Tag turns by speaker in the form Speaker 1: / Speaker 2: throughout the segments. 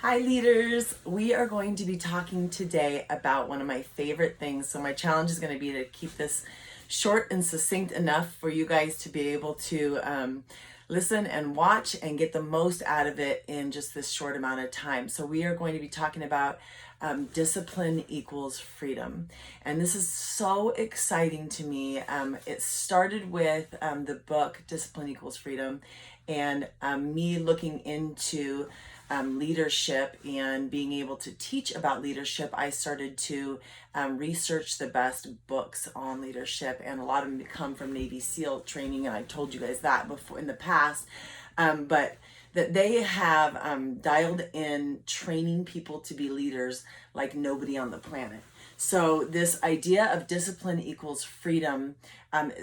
Speaker 1: Hi leaders, we are going to be talking today about one of my favorite things. So my challenge is going to be to keep this short and succinct enough for you guys to be able to listen and watch and get the most out of it in just this short amount of time. So we are going to be talking about discipline equals freedom. And this is so exciting to me. It started with the book Discipline Equals Freedom and me looking into leadership and being able to teach about leadership. I started to research the best books on leadership, and a lot of them come from Navy SEAL training, and I told you guys that before in the past. But that they have dialed in training people to be leaders like nobody on the planet. So this idea of discipline equals freedom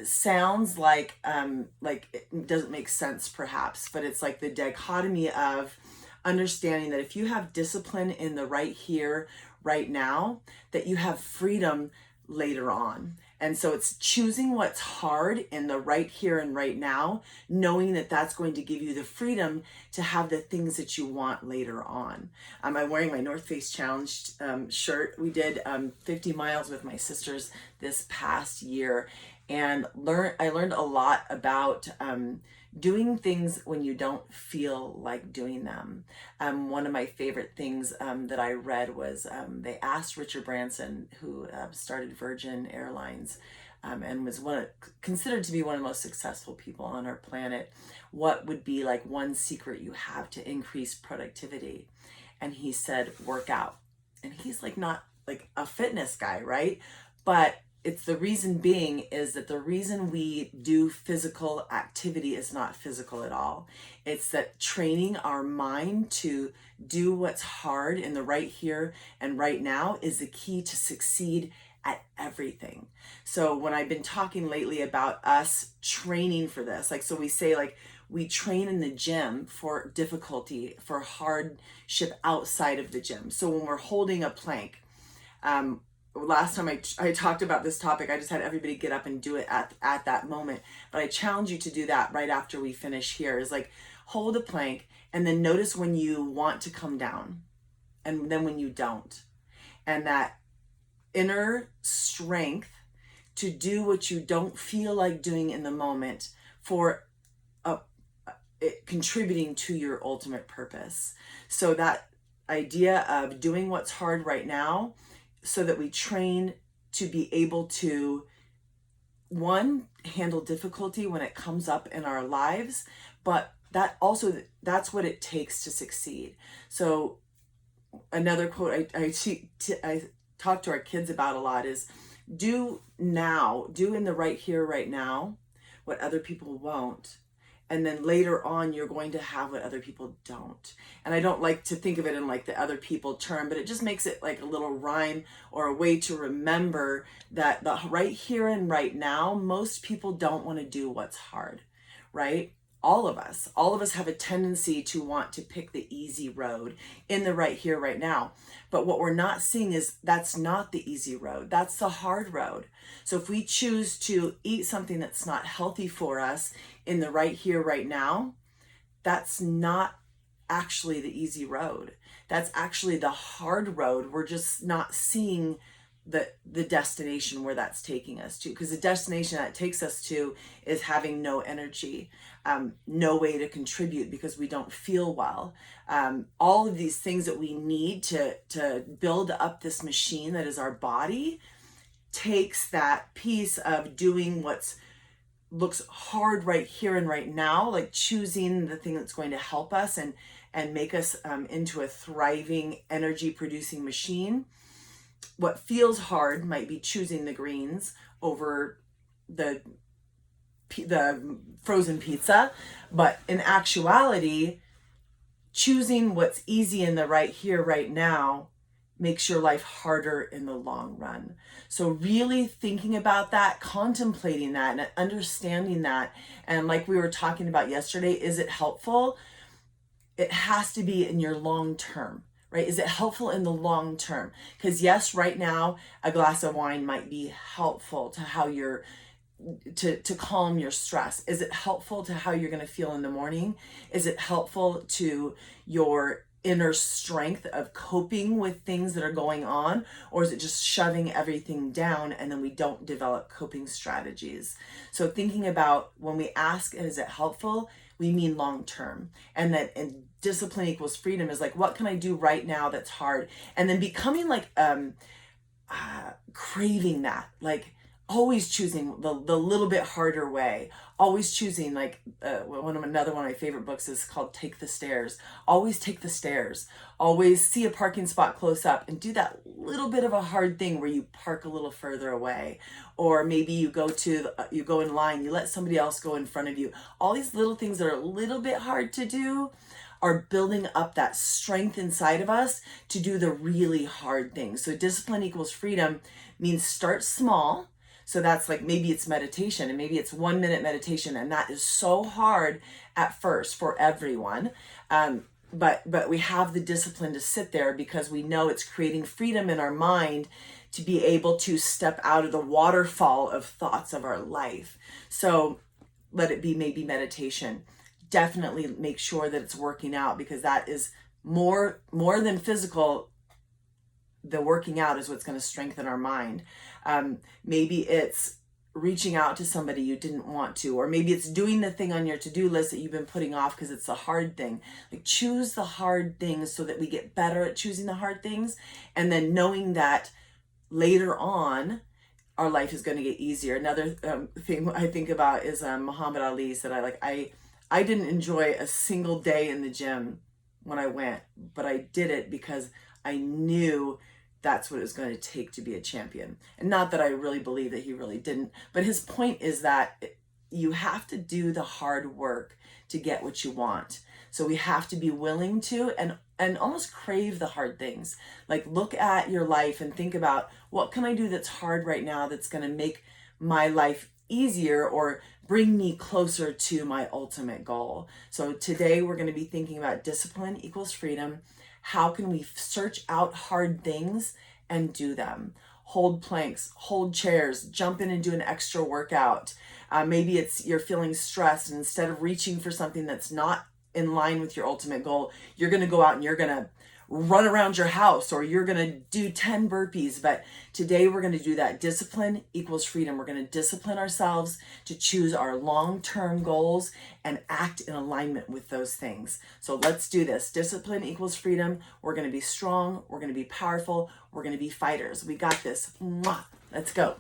Speaker 1: sounds like it doesn't make sense perhaps, but it's like the dichotomy of understanding that if you have discipline in the right here, right now, that you have freedom later on. And so it's choosing what's hard in the right here and right now, knowing that that's going to give you the freedom to have the things that you want later on. I'm wearing my North Face Challenge shirt. We did 50 miles with my sisters this past year, and I learned a lot about doing things when you don't feel like doing them. One of my favorite things that I read was they asked Richard Branson, who started Virgin Airlines and was considered to be one of the most successful people on our planet, what would be like one secret you have to increase productivity? And he said, work out. And he's like not like a fitness guy, right? But it's the reason being is that the reason we do physical activity is not physical at all. It's that training our mind to do what's hard in the right here and right now is the key to succeed at everything. So when I've been talking lately about us training for this, like, so we say like we train in the gym for difficulty, for hardship outside of the gym. So when we're holding a plank, last time I talked about this topic, I just had everybody get up and do it at that moment. But I challenge you to do that right after we finish here, is like hold a plank and then notice when you want to come down and then when you don't. And that inner strength to do what you don't feel like doing in the moment for contributing to your ultimate purpose. So that idea of doing what's hard right now, so that we train to be able to, one, handle difficulty when it comes up in our lives, but that's what it takes to succeed. So another quote I talk to our kids about a lot is do in the right here, right now, what other people won't. And then later on, you're going to have what other people don't. And I don't like to think of it in like the other people term, but it just makes it like a little rhyme or a way to remember that the right here and right now, most people don't want to do what's hard, right? All of us have a tendency to want to pick the easy road in the right here, right now. But what we're not seeing is that's not the easy road. That's the hard road. So if we choose to eat something that's not healthy for us in the right here, right now, that's not actually the easy road. That's actually the hard road. We're just not seeing the destination where that's taking us to, because the destination that it takes us to is having no energy, no way to contribute because we don't feel well. All of these things that we need to build up this machine that is our body takes that piece of doing what's looks hard right here and right now, like choosing the thing that's going to help us and make us into a thriving energy producing machine. What feels hard might be choosing the greens over the frozen pizza, but in actuality, choosing what's easy in the right here, right now, makes your life harder in the long run. So really thinking about that, contemplating that, and understanding that, and like we were talking about yesterday, is it helpful? It has to be in your long term. Right? Is it helpful in the long term? Because yes, right now, a glass of wine might be helpful to how you're to calm your stress. Is it helpful to how you're going to feel in the morning? Is it helpful to your inner strength of coping with things that are going on, or is it just shoving everything down and then we don't develop coping strategies? So thinking about when we ask, is it helpful? We mean long term. And discipline equals freedom is like, what can I do right now that's hard? And then becoming like craving that, like always choosing the little bit harder way, always choosing like another one of my favorite books is called Take the Stairs. Always take the stairs, always see a parking spot close up and do that little bit of a hard thing where you park a little further away, or maybe you go in line, you let somebody else go in front of you. All these little things that are a little bit hard to do are building up that strength inside of us to do the really hard things. So discipline equals freedom means start small. So that's like, maybe it's meditation, and maybe it's 1 minute meditation. And that is so hard at first for everyone. But we have the discipline to sit there because we know it's creating freedom in our mind to be able to step out of the waterfall of thoughts of our life. So let it be maybe meditation. Definitely make sure that it's working out, because that is more than physical. The working out is what's going to strengthen our mind. Maybe it's reaching out to somebody you didn't want to, or maybe it's doing the thing on your to-do list that you've been putting off because it's a hard thing. Like, choose the hard things so that we get better at choosing the hard things, and then knowing that later on our life is going to get easier. Another thing I think about is Muhammad Ali said, I didn't enjoy a single day in the gym when I went, but I did it because I knew that's what it was going to take to be a champion. And not that I really believe that he really didn't, but his point is that you have to do the hard work to get what you want. So we have to be willing to and almost crave the hard things. Like, look at your life and think about, what can I do that's hard right now that's going to make my life easier or bring me closer to my ultimate goal. So today we're going to be thinking about discipline equals freedom. How can we search out hard things and do them? Hold planks, hold chairs, jump in and do an extra workout. Maybe it's you're feeling stressed, and instead of reaching for something that's not in line with your ultimate goal, you're going to go out and you're going to run around your house, or you're going to do 10 burpees. But today we're going to do that. Discipline equals freedom. We're going to discipline ourselves to choose our long-term goals and act in alignment with those things. So let's do this. Discipline equals freedom. We're going to be strong. We're going to be powerful. We're going to be fighters. We got this. Mwah. Let's go.